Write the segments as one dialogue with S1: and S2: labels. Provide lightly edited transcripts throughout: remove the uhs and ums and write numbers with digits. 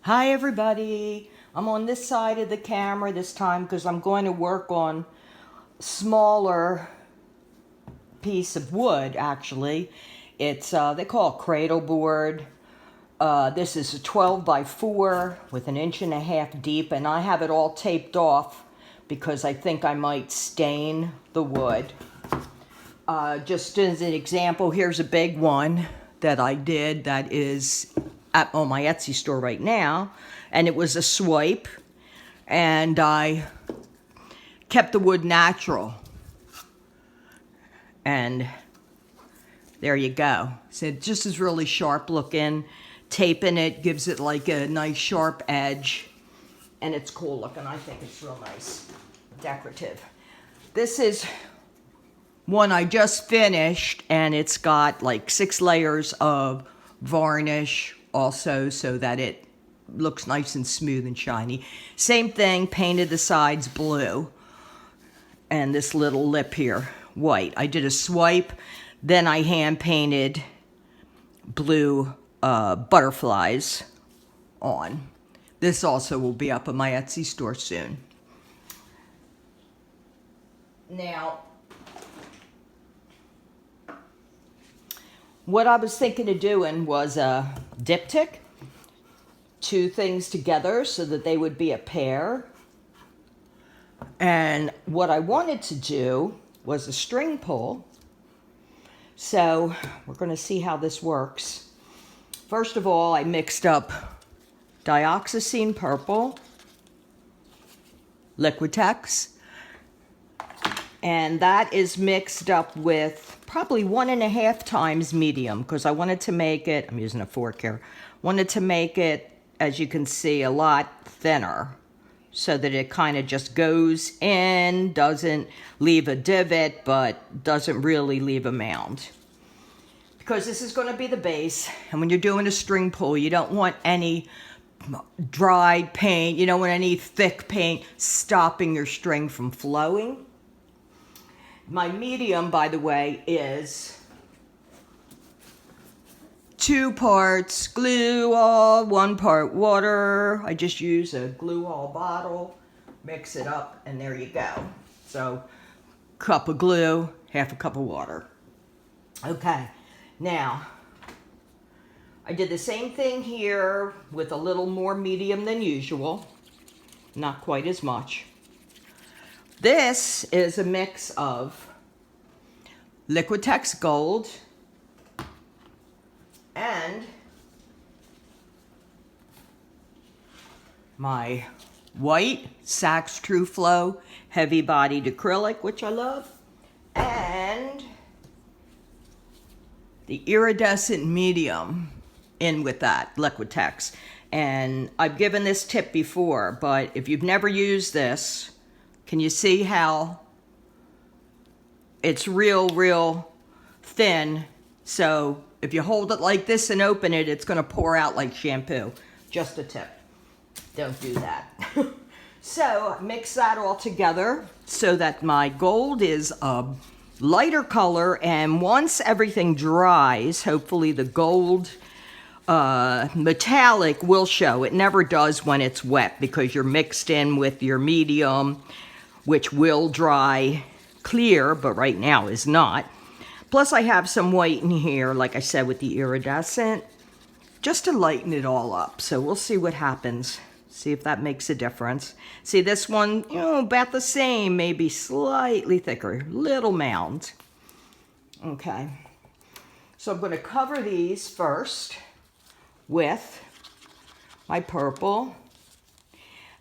S1: Hi everybody, I'm on this side of the camera this time because I'm going to work on smaller piece of wood actually. It's they call it cradle board. This is a 12 by 4 with 1.5 inches deep, and I have it all taped off because I think I might stain the wood. Just as an example, here's a big one that I did that is on my Etsy store right now, and it was a swipe, and I kept the wood natural, and there you go. So it just is really sharp looking. Taping it gives it like a nice sharp edge, and it's cool looking. I think it's real nice, decorative. This is one I just finished, and it's got like 6 layers of varnish also so that it looks nice and smooth and shiny. Same thing, painted the sides blue and this little lip here white. I did a swipe, then I hand painted blue butterflies on. This also will be up on my Etsy store soon. Now, what I was thinking of doing was a diptych, 2 things together so that they would be a pair. And what I wanted to do was a string pull. So we're going to see how this works. First of all, I mixed up dioxazine purple, Liquitex, and that is mixed up with probably 1.5 times medium because I wanted to make it, I'm using a fork here, wanted to make it, as you can see, a lot thinner so that it kind of just goes in, doesn't leave a divot, but doesn't really leave a mound. Because this is going to be the base, and when you're doing a string pull, you don't want any dried paint, you don't want any thick paint stopping your string from flowing. My medium, by the way, is 2 parts glue all, 1 part water. I just use a glue all bottle, mix it up, and there you go. So, cup of glue, 1/2 cup of water. Okay, now, I did the same thing here with a little more medium than usual, not quite as much. This is a mix of Liquitex Gold and my white Saks True Flow heavy bodied acrylic, which I love, and the iridescent medium in with that Liquitex. And I've given this tip before, but if you've never used this, can you see how it's real thin? So if you hold it like this and open it, it's going to pour out like shampoo. Just a tip. Don't do that. So mix that all together so that my gold is a lighter color, and once everything dries, hopefully the gold metallic will show. It never does when it's wet because you're mixed in with your medium, which will dry clear, but right now is not. Plus I have some white in here, like I said, with the iridescent, just to lighten it all up. So we'll see what happens. See if that makes a difference. See, this one, you know, about the same, maybe slightly thicker, little mound. Okay. So I'm going to cover these first with my purple.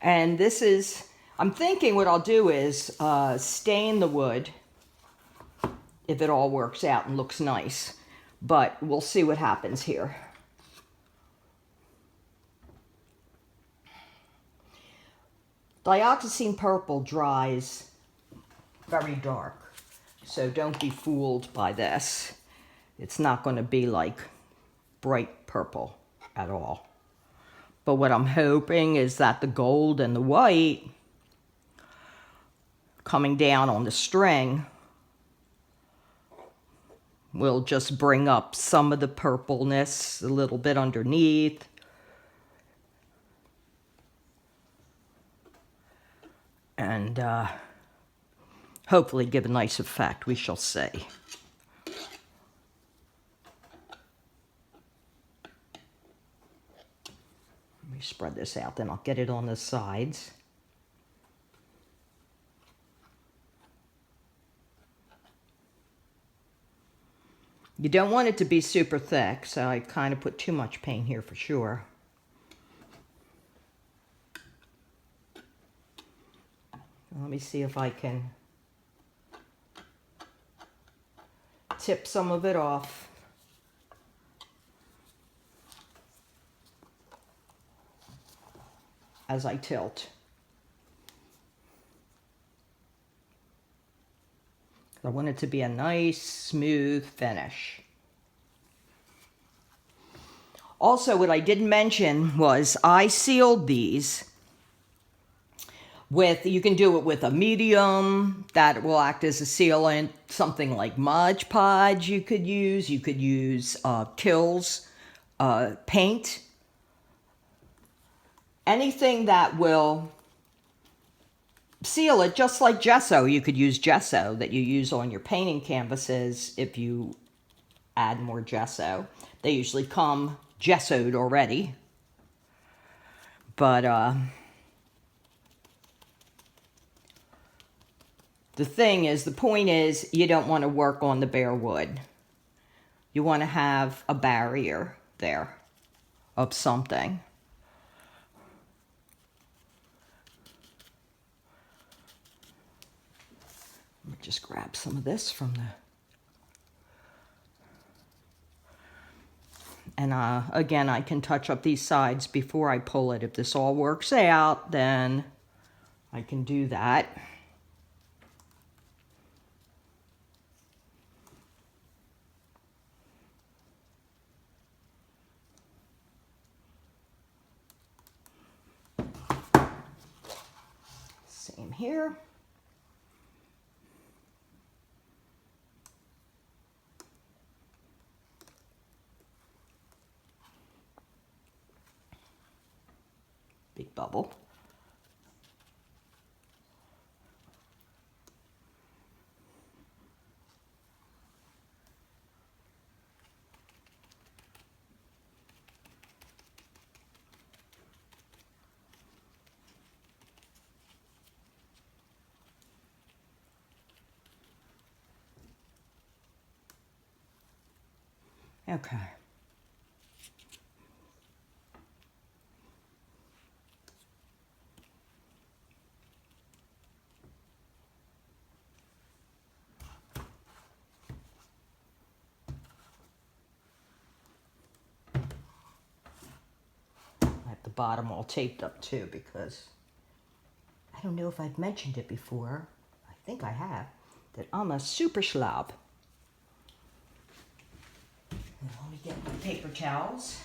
S1: And this is, I'm thinking what I'll do is stain the wood if it all works out and looks nice. But we'll see what happens here. Dioxazine purple dries very dark, so don't be fooled by this. It's not going to be like bright purple at all. But what I'm hoping is that the gold and the white coming down on the string will just bring up some of the purpleness a little bit underneath. and hopefully give a nice effect. We shall see. Let me spread this out, then I'll get it on the sides. You don't want it to be super thick, so I kind of put too much paint here for sure. Let me see if I can tip some of it off. As I tilt. I want it to be a nice, smooth finish. Also, what I didn't mention was I sealed these with, you can do it with a medium that will act as a sealant, something like Mod Podge you could use. You could use Kills paint. Anything that will seal it, just like gesso. You could use gesso that you use on your painting canvases if you add more gesso. They usually come gessoed already. But the point is, you don't want to work on the bare wood. You want to have a barrier there of something. Let me just grab some of this from the... And again, I can touch up these sides before I pull it. If this all works out, then I can do that. Same here. Big bubble. Okay. The bottom all taped up too, because I don't know if I've mentioned it before. I think I have, that I'm a super slob. Let me get my paper towels.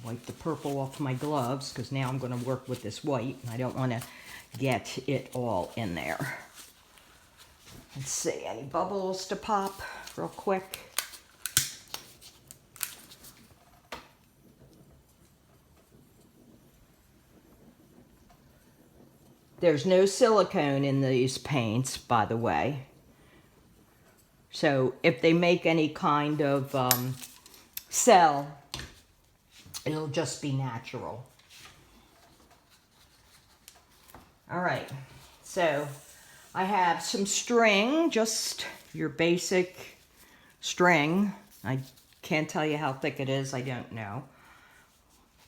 S1: Wipe the purple off my gloves, because now I'm going to work with this white and I don't want to get it all in there. Let's see, any bubbles to pop real quick? There's no silicone in these paints, by the way. So if they make any kind of cell, it'll just be natural. All right, so I have some string, just your basic string. I can't tell you how thick it is, I don't know.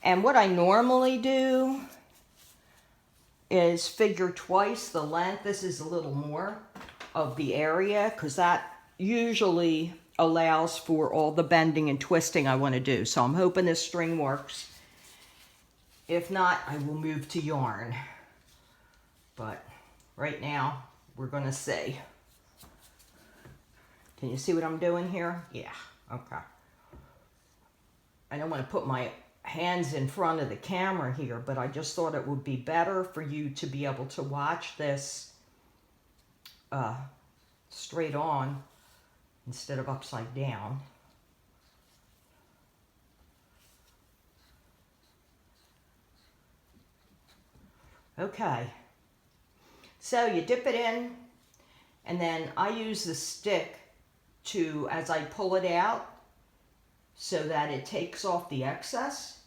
S1: And what I normally do is figure twice the length. This is a little more of the area, because that usually allows for all the bending and twisting I want to do. So I'm hoping this string works. If not, I will move to yarn. But right now, we're going to see. Can you see what I'm doing here? Yeah, okay. I don't want to put my hands in front of the camera here, but I just thought it would be better for you to be able to watch this straight on instead of upside down. Okay, So you dip it in, and then I use the stick to, as I pull it out, so that it takes off the excess.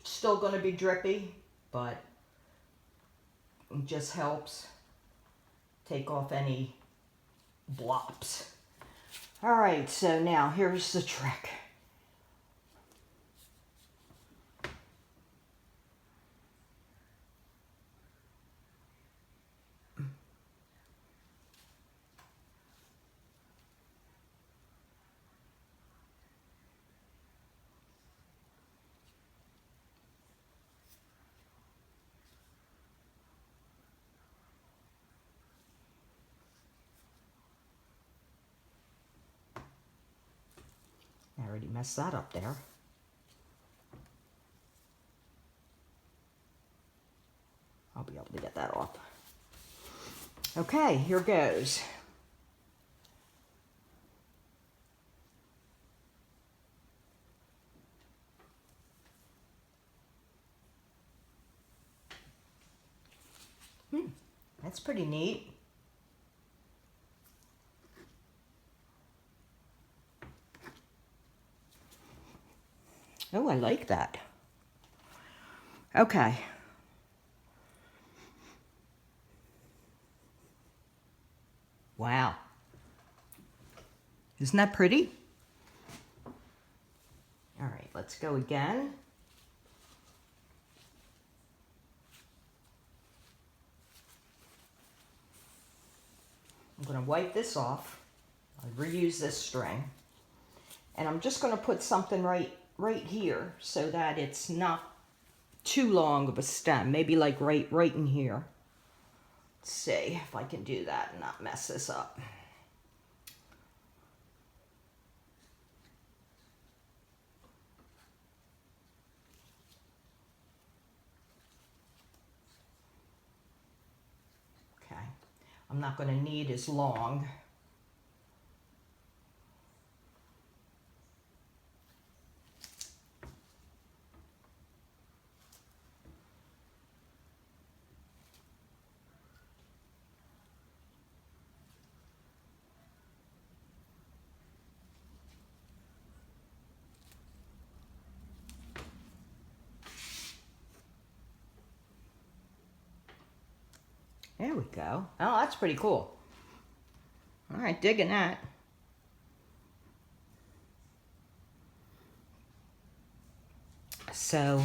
S1: Still going to be drippy, but it just helps take off any blops. All right, so now here's the trick. I already messed that up there. I'll be able to get that off. Okay, here goes. That's pretty neat. Oh, I like that. Okay. Wow. Isn't that pretty? All right, let's go again. I'm going to wipe this off. I'll reuse this string. And I'm just going to put something right here so that it's not too long of a stem. Maybe like right in here. Let's see if I can do that and not mess this up. Okay. I'm not going to need as long. There we go. Oh, that's pretty cool. All right, digging that. So,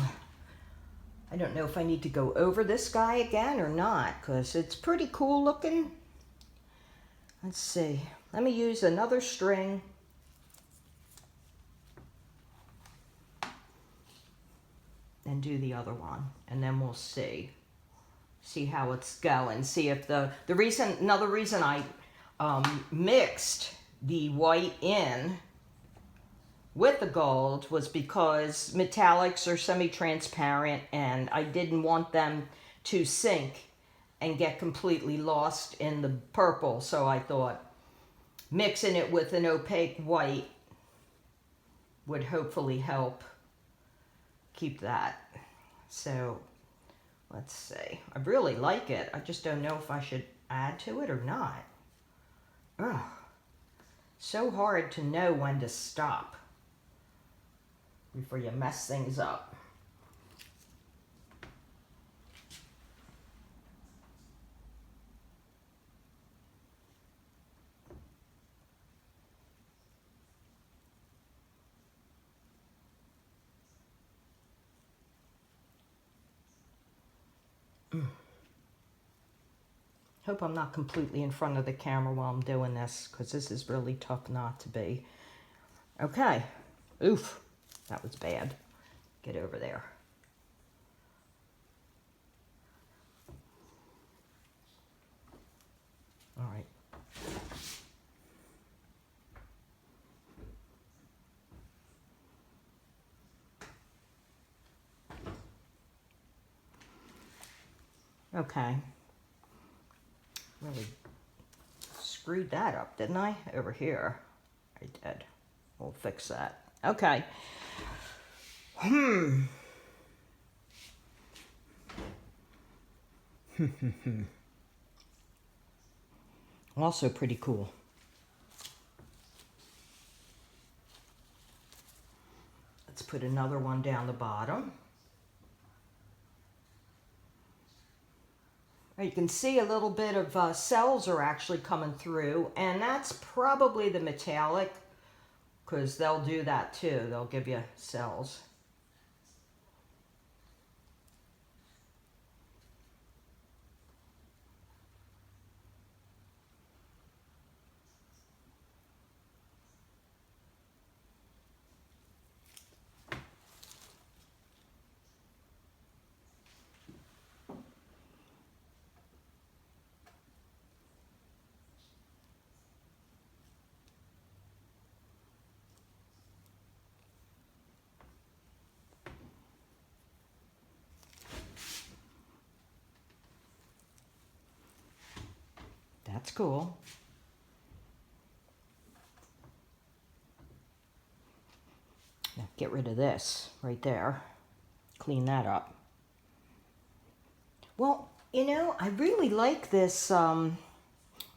S1: I don't know if I need to go over this guy again or not, because it's pretty cool looking. Let's see. Let me use another string. And do the other one, and then we'll see how it's going. See if another reason I mixed the white in with the gold was because metallics are semi-transparent, and I didn't want them to sink and get completely lost in the purple. So I thought mixing it with an opaque white would hopefully help keep that. So let's see. I really like it. I just don't know if I should add to it or not. Ugh. So hard to know when to stop before you mess things up. Hope I'm not completely in front of the camera while I'm doing this, because this is really tough not to be. Okay. Oof. That was bad. Get over there. All right. Okay. Really screwed that up, didn't I? Over here. I did. We'll fix that. Okay. Also pretty cool. Let's put another one down the bottom. You can see a little bit of cells are actually coming through, and that's probably the metallic, because they'll do that too. They'll give you cells. That's cool. Now get rid of this right there. Clean that up. Well, you know, I really like this. I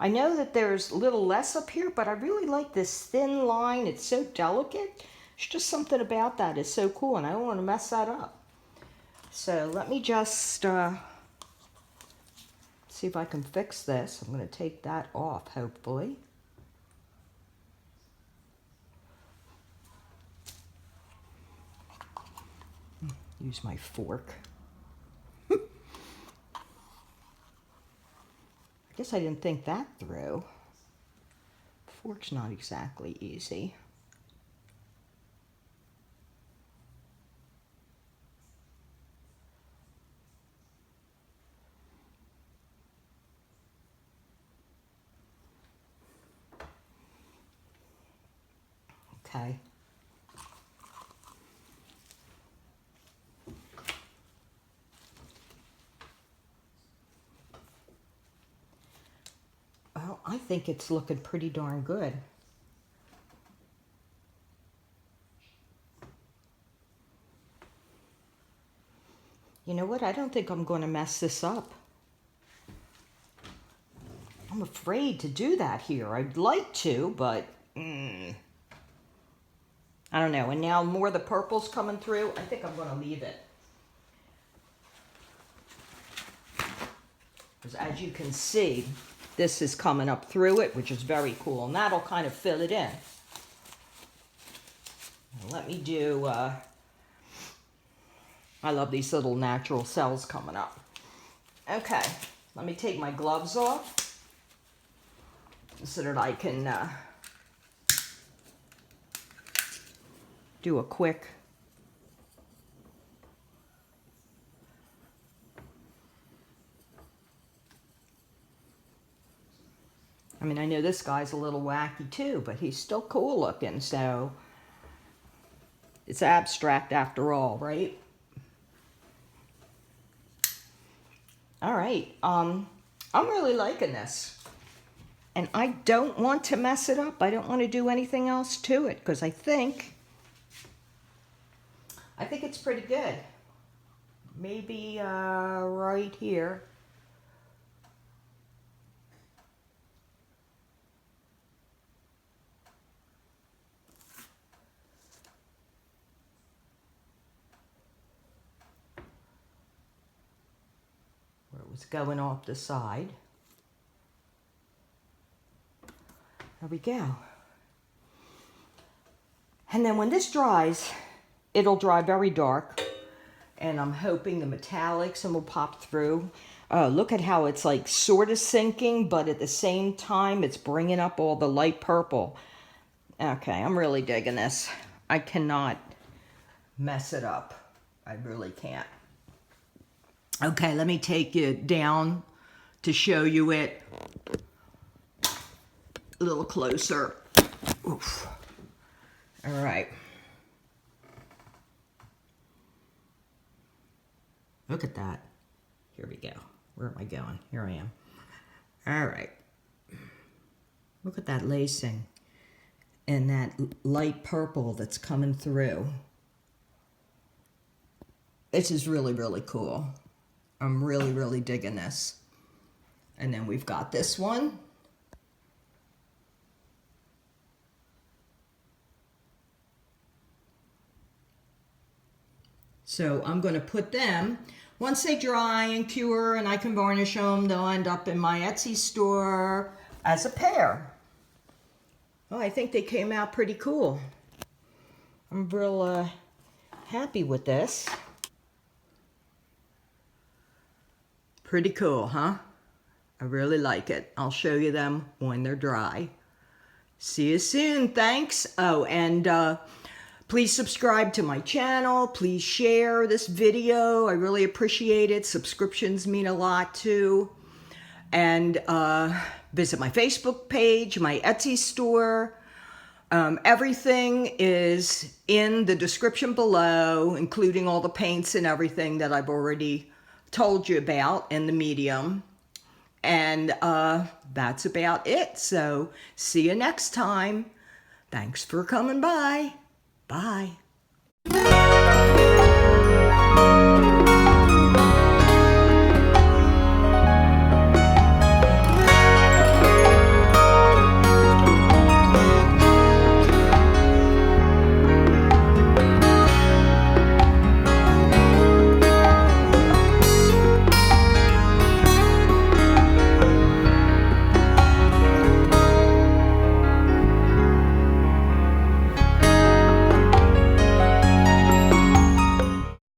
S1: know that there's a little less up here, but I really like this thin line. It's so delicate. There's just something about that. It's so cool, and I don't want to mess that up. So let me just see if I can fix this. I'm going to take that off, hopefully. Use my fork. I guess I didn't think that through. Fork's not exactly easy. Okay. Well, I think it's looking pretty darn good. You know what? I don't think I'm going to mess this up. I'm afraid to do that here. I'd like to, but I don't know. And now more of the purple's coming through. I think I'm going to leave it. Because as you can see, this is coming up through it, which is very cool. And that'll kind of fill it in. Now let me do, I love these little natural cells coming up. Okay, let me take my gloves off so that I can do a quick I mean, I know this guy's a little wacky too, but he's still cool looking, so it's abstract after all, right? All right, I'm really liking this. And I don't want to mess it up. I don't want to do anything else to it, because I think it's pretty good. Maybe right here. Where it was going off the side. There we go. And then when this dries, it'll dry very dark. And I'm hoping the metallics will pop through. Look at how it's like sort of sinking, but at the same time, it's bringing up all the light purple. Okay, I'm really digging this. I cannot mess it up. I really can't. Okay, let me take you down to show you it a little closer. Oof. All right. Look at that. Here we go. Where am I going? Here I am. All right. Look at that lacing and that light purple that's coming through. This is really, really cool. I'm really, really digging this. And then we've got this one. So I'm going to put them, once they dry and cure and I can varnish them, they'll end up in my Etsy store as a pair. Oh, I think they came out pretty cool. I'm real happy with this. Pretty cool, huh? I really like it. I'll show you them when they're dry. See you soon. Thanks. Oh, and please subscribe to my channel. Please share this video. I really appreciate it. Subscriptions mean a lot too. And visit my Facebook page, my Etsy store. Everything is in the description below, including all the paints and everything that I've already told you about in the medium. And that's about it. So see you next time. Thanks for coming by. Bye.